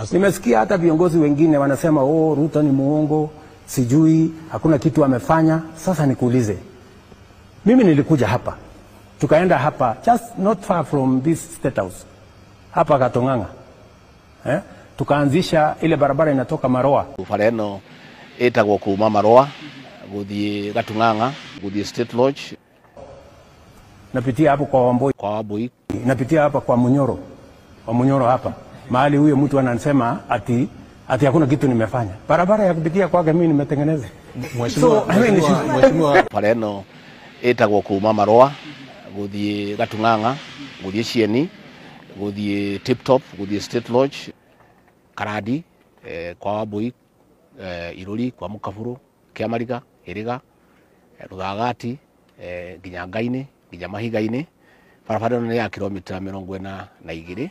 Nimesikia hata viongozi wengine wanasema Ruto ni muongo, sijui hakuna kitu amefanya. Sasa nikuulize, mimi nilikuja hapa, tukaenda hapa just not far from this state house hapa Gatong'ang'a, tukaanzisha ile barabara inatoka Maroa. Fareno etagwo kuma Maroa guthie Gatong'ang'a guthie State Lodge, napitia hapo kwa Wamboi, napitia hapa kwa Munyoro hapa mahali huyo mtu anasema ati hakuna kitu nimefanya. Barabara ya kupitia kwake mimi nimetengeneza. Mheshimiwa Fareno etagwo kuma Maroa guthie Gatong'ang'a guthie Cieni guthie Tiptop guthie State Lodge, Karadi kwa Wamboi, Iruri kwa Mukaburu, Kiamariga, Iriga, Ruthagati, nginya Ngaini, nginya Mahiga-ini. Barabara ĩno nĩ ya kilomita 42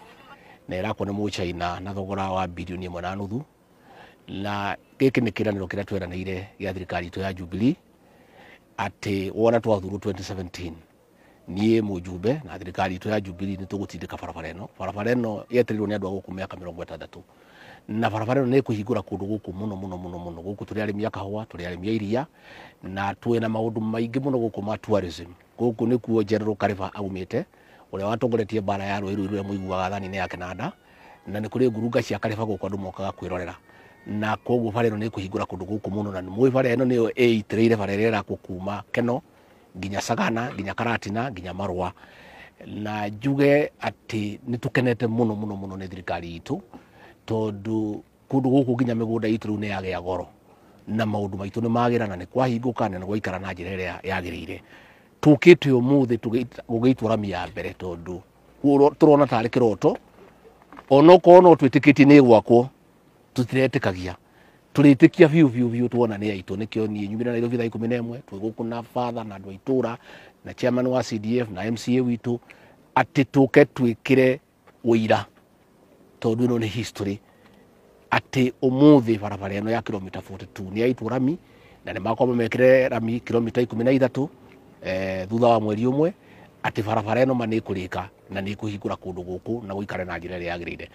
na ĩrakwo nĩ Mũchina na thogora wa bilioni 1.5, na gĩkĩ nĩ kĩranĩro kĩrĩa tweranĩire gĩa thirikari itũ ya Jubilee atĩ wona twathurwo 2017 niĩ mũjumbe na thirikari itũ ya Jubilee nĩ tũgũtindĩka barabara ĩno. Barabara ĩno yetereirwo nĩ andũ a gũkũ mĩaka 60, na barabara ĩno nĩ kũhingũra kũndũ gũkũ mũno gũkũ tũrĩ arĩmi a kahũa, tũrĩ arĩmi a iria, na twĩna maũndũ maingĩ mũno gũkũ ma tourism. Gũkũ nĩkuo General Kareba aumĩte, ũrĩa watongoretie bara ya rũĩ rũrĩa mũiguaga thani-inĩ ya Kinanda, na nĩ kũrĩ ngurunga cia Kareba gũkũ andũ mokaga kwĩrorera, na koguo bara ĩno nĩ kũhingũra kũndũ gũkũ mũno, na nĩ bara ĩno nĩyo ĩitĩrĩire bara ĩrĩa ĩrakwo kuma Keno nginya Sagana nginya Karatina nginya Marua, na njuge atĩ nĩ tũkenete mũno nĩ thirikari itũ, tondu kundu guku nginya migunda itu riu ni yagĩa goro na maundu maitu ni magira na ni kwahingũka na ni gwaikara na njĩra ĩrĩa yagĩrĩire. Tukĩte ũmũthĩ gũgĩitwo rami ya mbere, tondu turona tarĩ kĩroto, onokorwo no twĩtĩkĩtie nĩ gwakwo tũtiretĩkagia, tũrĩtĩkia biũ tuona nĩ aitũ. Nĩkĩo niĩ nyumire Nairobi thaa 11 twĩ gũkũ na father na andũ a itũra na chairman wa CDF na MCA witũ atĩ tũke twĩkĩre ũira, tondu ĩno nĩ history atĩ ũmũthĩ barabara ĩno ya kilomita 42 nĩ yaitwo rami, na nĩ makorwo mekĩre rami kilomita 13 thutha wa mweri ũmwe, atĩ barabara ĩno nĩ ĩkũrĩka na nĩ ĩkũhingũra kũndũ gũkũ na gũikare na njĩra ĩrĩa yagĩrĩire.